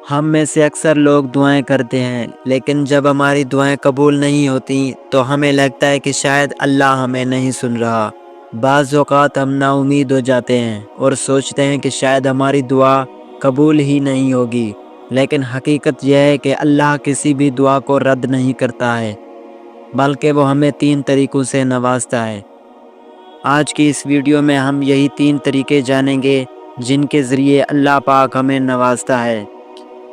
ہم میں سے اکثر لوگ دعائیں کرتے ہیں، لیکن جب ہماری دعائیں قبول نہیں ہوتی تو ہمیں لگتا ہے کہ شاید اللہ ہمیں نہیں سن رہا۔ بعض اوقات ہم نا امید ہو جاتے ہیں اور سوچتے ہیں کہ شاید ہماری دعا قبول ہی نہیں ہوگی، لیکن حقیقت یہ ہے کہ اللہ کسی بھی دعا کو رد نہیں کرتا ہے، بلکہ وہ ہمیں 3 طریقوں سے نوازتا ہے۔ آج کی اس ویڈیو میں ہم یہی 3 طریقے جانیں گے جن کے ذریعے اللہ پاک ہمیں نوازتا ہے۔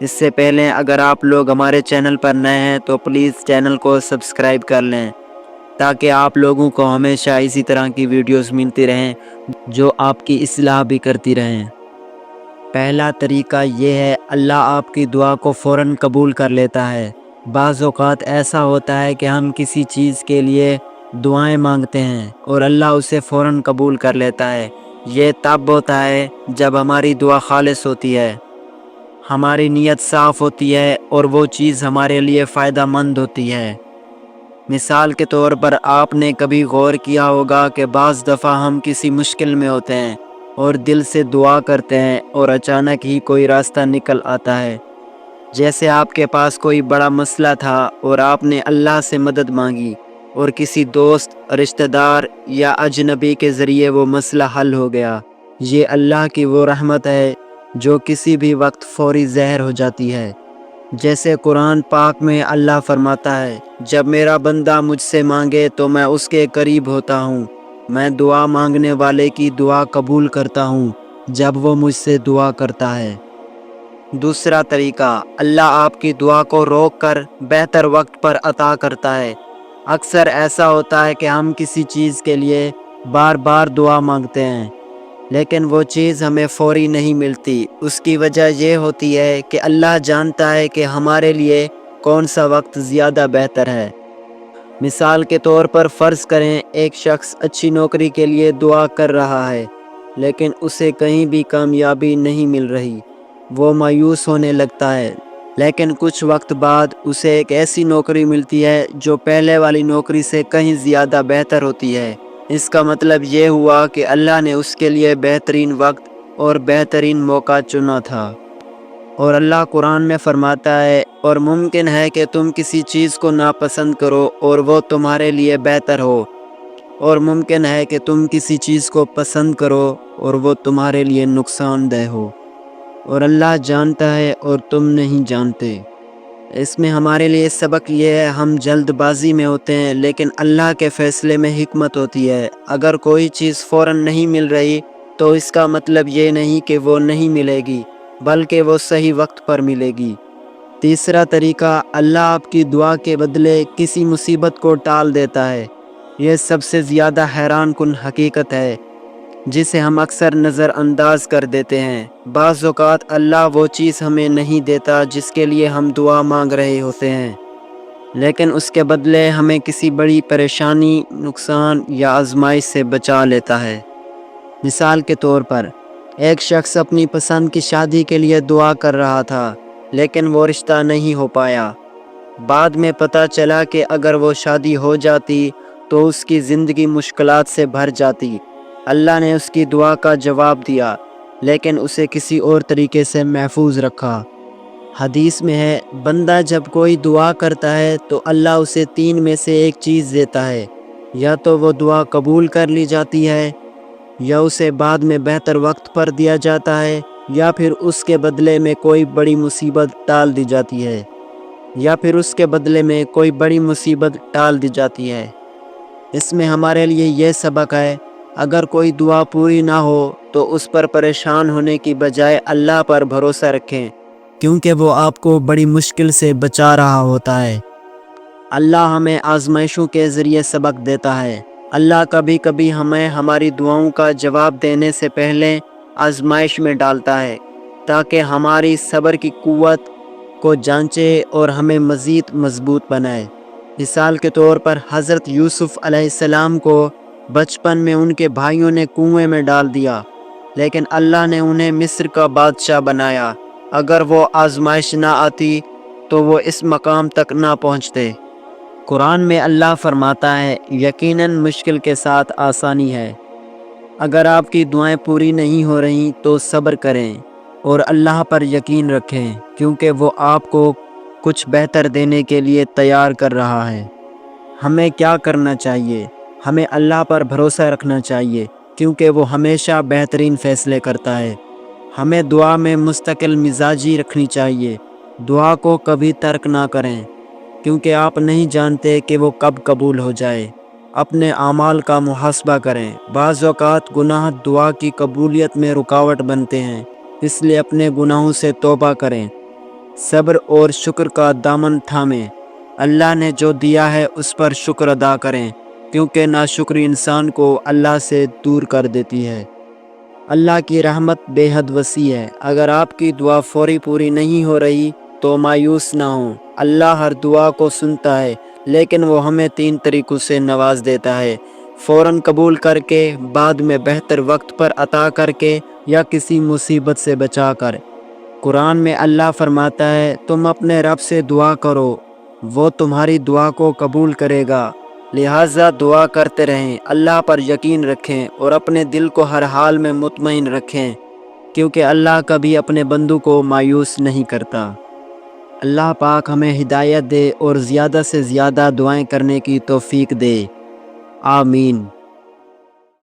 اس سے پہلے اگر آپ لوگ ہمارے چینل پر نئے ہیں تو پلیز چینل کو سبسکرائب کر لیں تاکہ آپ لوگوں کو ہمیشہ اسی طرح کی ویڈیوز ملتی رہیں جو آپ کی اصلاح بھی کرتی رہیں۔ پہلا طریقہ یہ ہے، اللہ آپ کی دعا کو فوراً قبول کر لیتا ہے۔ بعض اوقات ایسا ہوتا ہے کہ ہم کسی چیز کے لیے دعائیں مانگتے ہیں اور اللہ اسے فوراً قبول کر لیتا ہے۔ یہ تب ہوتا ہے جب ہماری دعا خالص ہوتی ہے، ہماری نیت صاف ہوتی ہے اور وہ چیز ہمارے لیے فائدہ مند ہوتی ہے۔ مثال کے طور پر آپ نے کبھی غور کیا ہوگا کہ بعض دفعہ ہم کسی مشکل میں ہوتے ہیں اور دل سے دعا کرتے ہیں اور اچانک ہی کوئی راستہ نکل آتا ہے۔ جیسے آپ کے پاس کوئی بڑا مسئلہ تھا اور آپ نے اللہ سے مدد مانگی اور کسی دوست، رشتہ دار یا اجنبی کے ذریعے وہ مسئلہ حل ہو گیا۔ یہ اللہ کی وہ رحمت ہے جو کسی بھی وقت فوری ظاہر ہو جاتی ہے۔ جیسے قرآن پاک میں اللہ فرماتا ہے، جب میرا بندہ مجھ سے مانگے تو میں اس کے قریب ہوتا ہوں، میں دعا مانگنے والے کی دعا قبول کرتا ہوں جب وہ مجھ سے دعا کرتا ہے۔ دوسرا طریقہ، اللہ آپ کی دعا کو روک کر بہتر وقت پر عطا کرتا ہے۔ اکثر ایسا ہوتا ہے کہ ہم کسی چیز کے لیے بار بار دعا مانگتے ہیں، لیکن وہ چیز ہمیں فوری نہیں ملتی۔ اس کی وجہ یہ ہوتی ہے کہ اللہ جانتا ہے کہ ہمارے لیے کون سا وقت زیادہ بہتر ہے۔ مثال کے طور پر فرض کریں ایک شخص اچھی نوکری کے لیے دعا کر رہا ہے، لیکن اسے کہیں بھی کامیابی نہیں مل رہی۔ وہ مایوس ہونے لگتا ہے، لیکن کچھ وقت بعد اسے ایک ایسی نوکری ملتی ہے جو پہلے والی نوکری سے کہیں زیادہ بہتر ہوتی ہے۔ اس کا مطلب یہ ہوا کہ اللہ نے اس کے لیے بہترین وقت اور بہترین موقع چنا تھا۔ اور اللہ قرآن میں فرماتا ہے، اور ممکن ہے کہ تم کسی چیز کو ناپسند کرو اور وہ تمہارے لیے بہتر ہو، اور ممکن ہے کہ تم کسی چیز کو پسند کرو اور وہ تمہارے لیے نقصان دہ ہو، اور اللہ جانتا ہے اور تم نہیں جانتے۔ اس میں ہمارے لیے سبق یہ ہے، ہم جلد بازی میں ہوتے ہیں لیکن اللہ کے فیصلے میں حکمت ہوتی ہے۔ اگر کوئی چیز فوراً نہیں مل رہی تو اس کا مطلب یہ نہیں کہ وہ نہیں ملے گی، بلکہ وہ صحیح وقت پر ملے گی۔ تیسرا طریقہ، اللہ آپ کی دعا کے بدلے کسی مصیبت کو ٹال دیتا ہے۔ یہ سب سے زیادہ حیران کن حقیقت ہے جسے ہم اکثر نظر انداز کر دیتے ہیں۔ بعض اوقات اللہ وہ چیز ہمیں نہیں دیتا جس کے لیے ہم دعا مانگ رہے ہوتے ہیں، لیکن اس کے بدلے ہمیں کسی بڑی پریشانی، نقصان یا آزمائش سے بچا لیتا ہے۔ مثال کے طور پر ایک شخص اپنی پسند کی شادی کے لیے دعا کر رہا تھا، لیکن وہ رشتہ نہیں ہو پایا۔ بعد میں پتہ چلا کہ اگر وہ شادی ہو جاتی تو اس کی زندگی مشکلات سے بھر جاتی۔ اللہ نے اس کی دعا کا جواب دیا، لیکن اسے کسی اور طریقے سے محفوظ رکھا۔ حدیث میں ہے، بندہ جب کوئی دعا کرتا ہے تو اللہ اسے 3 میں سے ایک چیز دیتا ہے، یا تو وہ دعا قبول کر لی جاتی ہے، یا اسے بعد میں بہتر وقت پر دیا جاتا ہے، یا پھر اس کے بدلے میں کوئی بڑی مصیبت ٹال دی جاتی ہے۔ اس میں ہمارے لیے یہ سبق ہے، اگر کوئی دعا پوری نہ ہو تو اس پر پریشان ہونے کی بجائے اللہ پر بھروسہ رکھیں، کیونکہ وہ آپ کو بڑی مشکل سے بچا رہا ہوتا ہے۔ اللہ ہمیں آزمائشوں کے ذریعے سبق دیتا ہے۔ اللہ کبھی کبھی ہمیں ہماری دعاؤں کا جواب دینے سے پہلے آزمائش میں ڈالتا ہے تاکہ ہماری صبر کی قوت کو جانچے اور ہمیں مزید مضبوط بنائے۔ مثال کے طور پر حضرت یوسف علیہ السلام کو بچپن میں ان کے بھائیوں نے کنویں میں ڈال دیا، لیکن اللہ نے انہیں مصر کا بادشاہ بنایا۔ اگر وہ آزمائش نہ آتی تو وہ اس مقام تک نہ پہنچتے۔ قرآن میں اللہ فرماتا ہے، یقیناً مشکل کے ساتھ آسانی ہے۔ اگر آپ کی دعائیں پوری نہیں ہو رہی تو صبر کریں، اور اللہ پر یقین رکھیں، کیونکہ وہ آپ کو کچھ بہتر دینے کے لیے تیار کر رہا ہے۔ ہمیں کیا کرنا چاہیے؟ ہمیں اللہ پر بھروسہ رکھنا چاہیے، کیونکہ وہ ہمیشہ بہترین فیصلے کرتا ہے۔ ہمیں دعا میں مستقل مزاجی رکھنی چاہیے، دعا کو کبھی ترک نہ کریں، کیونکہ آپ نہیں جانتے کہ وہ کب قبول ہو جائے۔ اپنے اعمال کا محاسبہ کریں، بعض اوقات گناہ دعا کی قبولیت میں رکاوٹ بنتے ہیں، اس لیے اپنے گناہوں سے توبہ کریں، صبر اور شکر کا دامن تھامیں۔ اللہ نے جو دیا ہے اس پر شکر ادا کریں، کیونکہ ناشکری انسان کو اللہ سے دور کر دیتی ہے۔ اللہ کی رحمت بے حد وسیع ہے۔ اگر آپ کی دعا فوری پوری نہیں ہو رہی تو مایوس نہ ہوں، اللہ ہر دعا کو سنتا ہے، لیکن وہ ہمیں 3 طریقوں سے نواز دیتا ہے: فوراً قبول کر کے، بعد میں بہتر وقت پر عطا کر کے، یا کسی مصیبت سے بچا کر۔ قرآن میں اللہ فرماتا ہے، تم اپنے رب سے دعا کرو، وہ تمہاری دعا کو قبول کرے گا۔ لہٰذا دعا کرتے رہیں، اللہ پر یقین رکھیں اور اپنے دل کو ہر حال میں مطمئن رکھیں، کیونکہ اللہ کبھی اپنے بندوں کو مایوس نہیں کرتا۔ اللہ پاک ہمیں ہدایت دے اور زیادہ سے زیادہ دعائیں کرنے کی توفیق دے، آمین۔